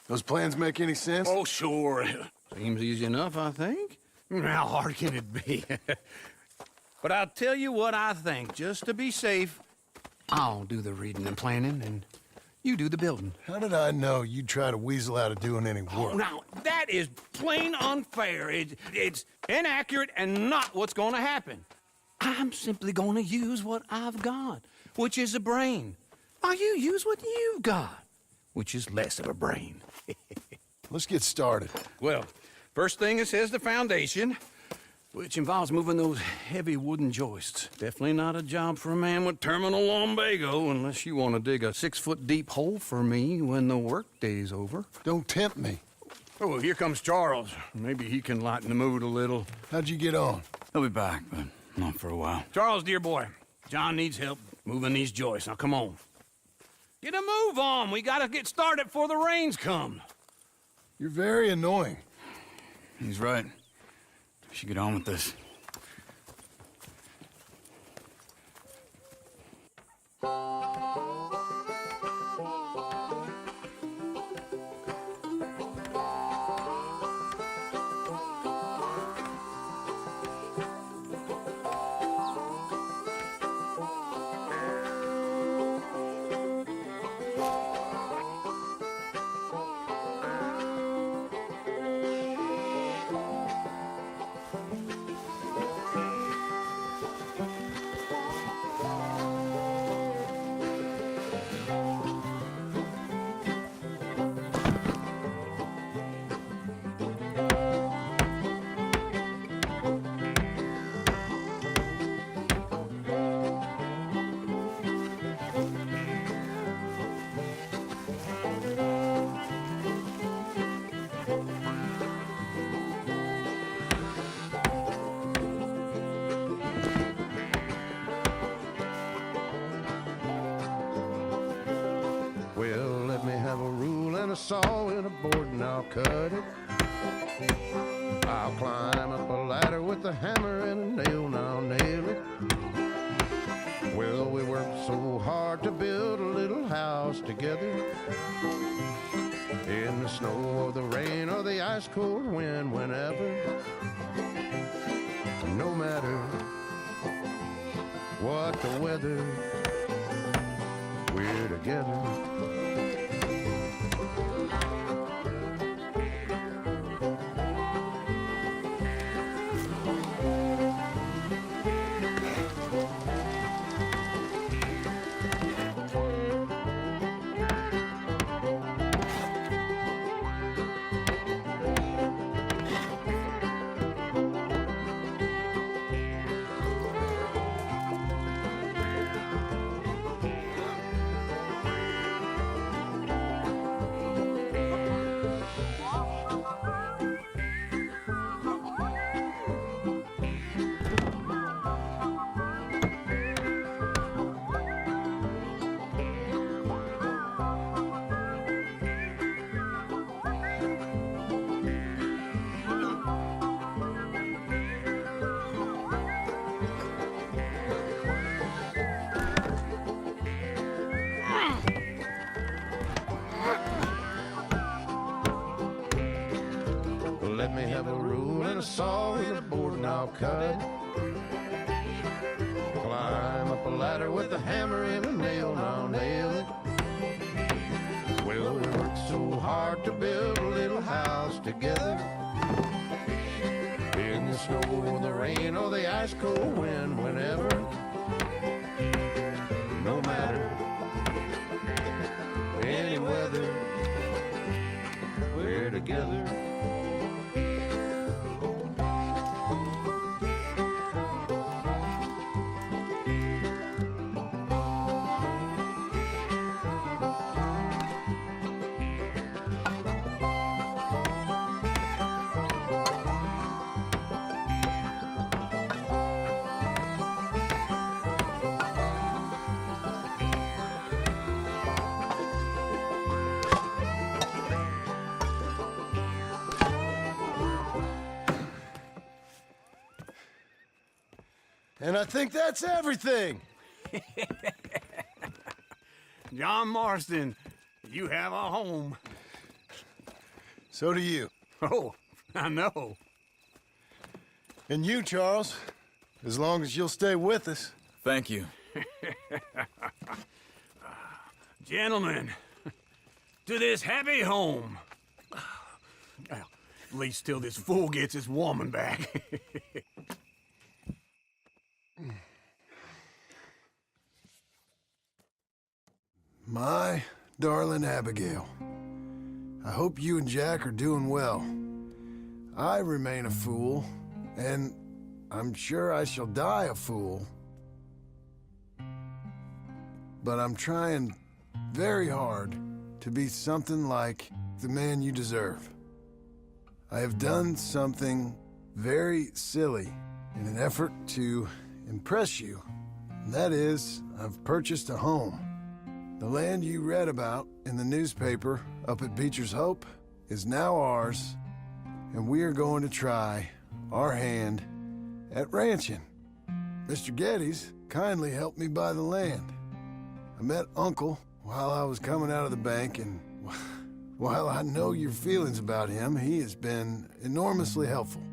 Those plans make any sense? Oh, sure. Seems easy enough, I think. How hard can it be? But I'll tell you what I think, just to be safe. I'll do the reading and planning, and you do the building. How did I know you'd try to weasel out of doing any Oh, work? now, that is plain unfair. It's inaccurate and not what's going to happen. I'm simply going to use what I've got, which is a brain. While you use what you've got, which is less of a brain. Let's get started. Well, first thing it says the foundation, which involves moving those heavy wooden joists. Definitely not a job for a man with terminal lumbago unless you want to dig a 6-foot deep hole for me when the workday's over. Don't tempt me. Oh, well, here comes Charles. Maybe he can lighten the mood a little. How'd you get on? He'll be back, but not for a while. Charles, dear boy, John needs help moving these joists. Now, come on. Get a move on. We gotta get started before the rains come. You're very annoying. He's right. We should get on with this. Well, let me have a rule and a saw and a board and I'll cut it. I'll climb up a ladder with a hammer and a nail and I'll nail it. Well, we worked so hard to build a little house together. In the snow or the rain or the ice cold wind, whenever. No matter what the weather, we're together. Let me have a rule and a saw and a board and I'll cut. Climb up a ladder with a hammer and a nail and I'll nail it. Well, we worked so hard to build a little house together. In the snow or the rain or the ice cold wind, whenever. No matter any weather, we're together. And I think that's everything. John Marston, you have a home. So do you. Oh, I know. And you, Charles. As long as you'll stay with us. Thank you. Gentlemen, to this happy home. Well, at least till this fool gets his woman back. My darling Abigail, I hope you and Jack are doing well. I remain a fool, and I'm sure I shall die a fool. But I'm trying very hard to be something like the man you deserve. I have done something very silly in an effort to impress you. And that is, I've purchased a home. The land you read about in the newspaper up at Beecher's Hope is now ours, and we are going to try our hand at ranching. Mr. Geddes kindly helped me buy the land. I met Uncle while I was coming out of the bank, and while I know your feelings about him, he has been enormously helpful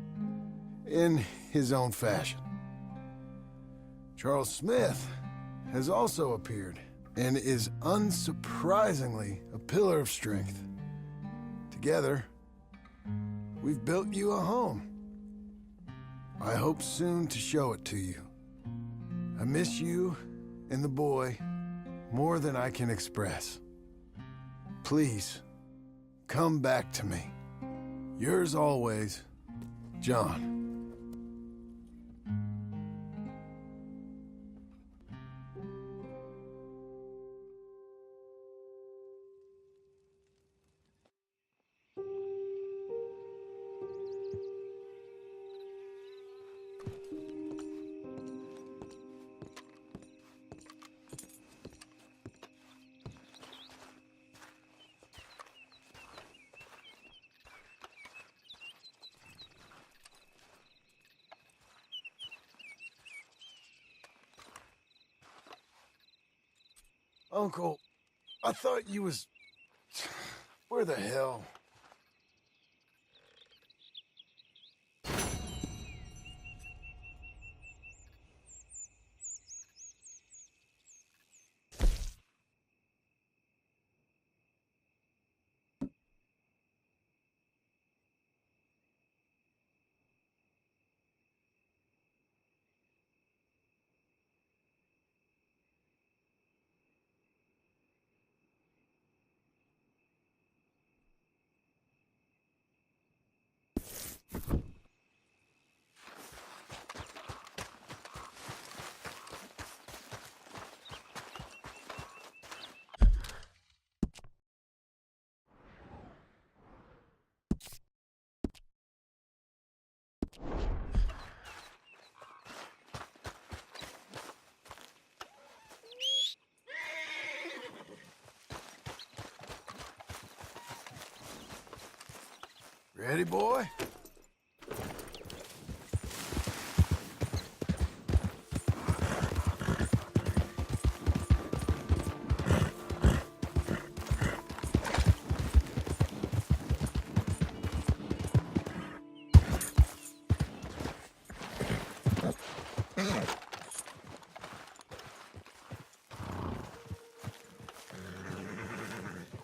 in his own fashion. Charles Smith has also appeared and is unsurprisingly a pillar of strength. Together, we've built you a home. I hope soon to show it to you. I miss you and the boy more than I can express. Please, come back to me. Yours always, John. Uncle, I thought you was... Where the hell? Ready, boy?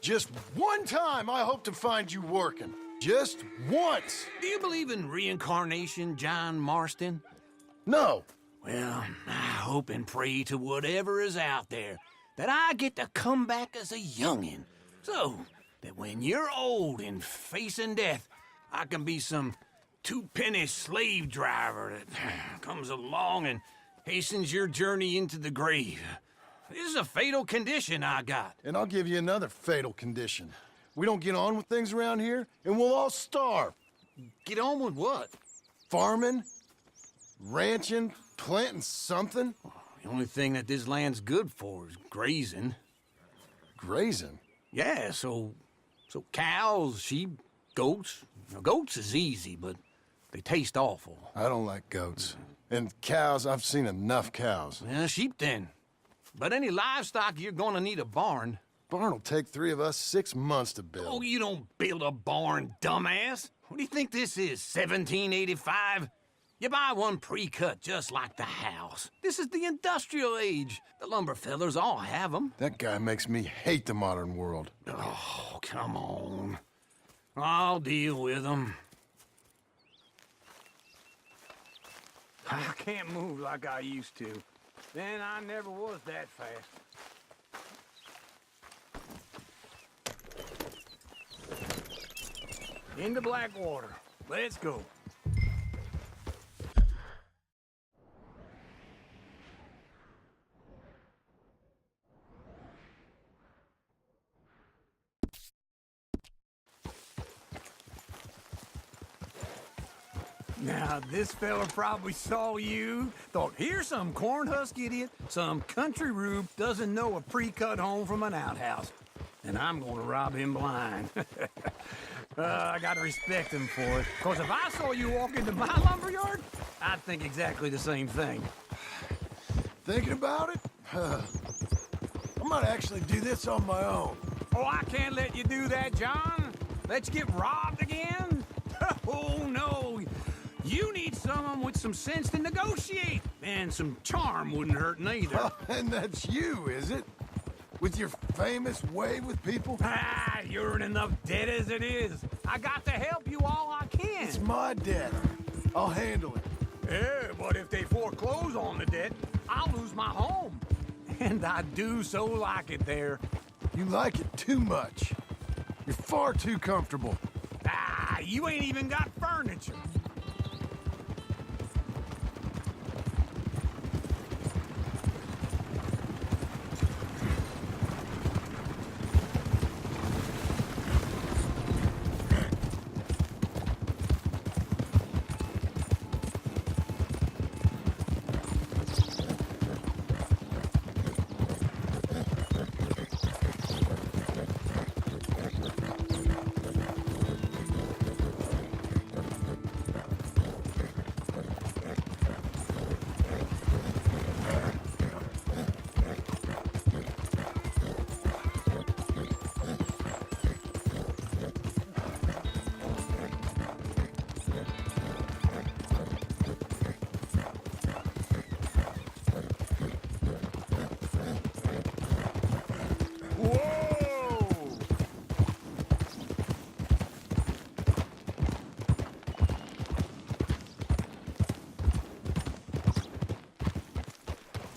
Just one time I hope to find you working. Just once. Do you believe in reincarnation, John Marston? No. Well, I hope and pray to whatever is out there that I get to come back as a youngin', so that when you're old and facing death, I can be some two-penny slave driver that comes along and hastens your journey into the grave. This is a fatal condition I got. And I'll give you another fatal condition. We don't get on with things around here, and we'll all starve. Get on with what? Farming, ranching, planting something. The only thing that this land's good for is grazing. Grazing? Yeah, so cows, sheep, goats. Now, goats is easy, but they taste awful. I don't like goats. And cows, I've seen enough cows. Sheep then. But any livestock, you're gonna need a barn. Barn will take 3 of us 6 months to build. Oh, you don't build a barn, dumbass. What do you think this is, 1785? You buy one pre-cut just like the house. This is the industrial age. The lumber fellers all have them. That guy makes me hate the modern world. Oh, come on. I'll deal with them. I can't move like I used to. Then I never was that fast. Into Blackwater. Let's go. Now, this fella probably saw you, thought, here's some cornhusk idiot, some country rube doesn't know a pre-cut home from an outhouse. And I'm gonna rob him blind. I gotta respect him for it. Because if I saw you walk into my lumberyard, I'd think exactly the same thing. Thinking about it? I might actually do this on my own. Oh, I can't let you do that, John. Let you get robbed again? Oh, no. You need someone with some sense to negotiate. And some charm wouldn't hurt neither. And that's you, is it? With your famous way with people? Ah, you're in enough debt as it is. I got to help you all I can. It's my debt. I'll handle it. Yeah, but if they foreclose on the debt, I'll lose my home. And I do so like it there. You like it too much. You're far too comfortable. Ah, you ain't even got furniture.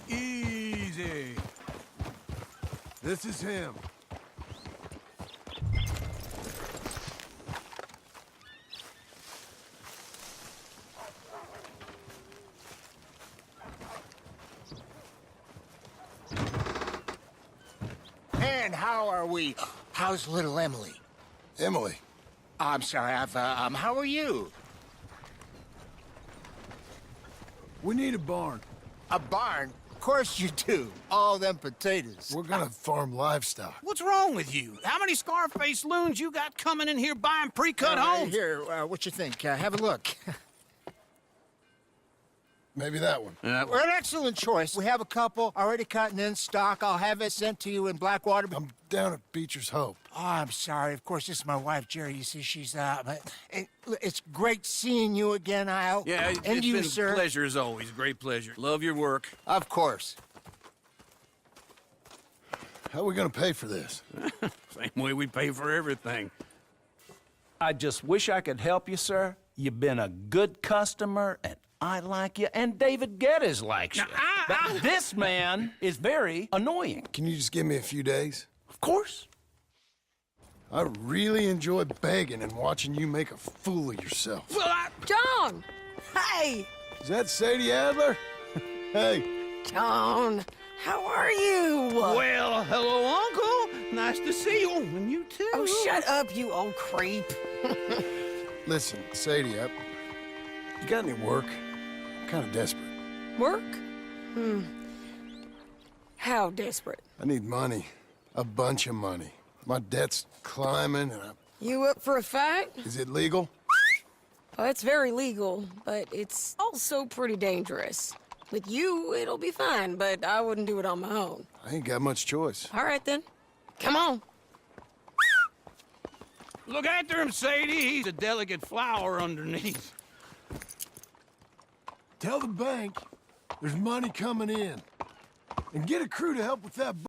Easy. This is him. And how are we? How's little Emily? Emily. I'm sorry, how are you? We need a barn. A barn? Of course you do. All them potatoes. We're gonna farm livestock. What's wrong with you? How many Scarface loons you got coming in here buying pre-cut homes? Here, what you think? Have a look. Maybe that one. We're an excellent choice. We have a couple already cut and in stock. I'll have it sent to you in Blackwater. I'm down at Beecher's Hope. Oh, I'm sorry. Of course, this is my wife, Jerry. You see, she's it's great seeing you again, Al. Yeah, and it's you, been sir. a pleasure as always. Great pleasure. Love your work. Of course. How are we gonna pay for this? Same way we pay for everything. I just wish I could help you, sir. You've been a good customer, and I like you, and David Geddes likes you. But this man is very annoying. Can you just give me a few days? Of course. I really enjoy begging and watching you make a fool of yourself. Well, John! Hey! Is that Sadie Adler? Hey. John, how are you? well, hello, Uncle. Nice to see you. And you too. Oh, shut up, you old creep. Listen, Sadie, you got any work? I'm kind of desperate. Work? How desperate? I need money. A bunch of money. My debt's climbing, and You up for a fight? is it legal? Well, it's very legal, but it's also pretty dangerous. With you, it'll be fine, but I wouldn't do it on my own. I ain't got much choice. All right, then. Come on. Look after him, Sadie. He's a delicate flower underneath. Tell the bank there's money coming in. And get a crew to help with that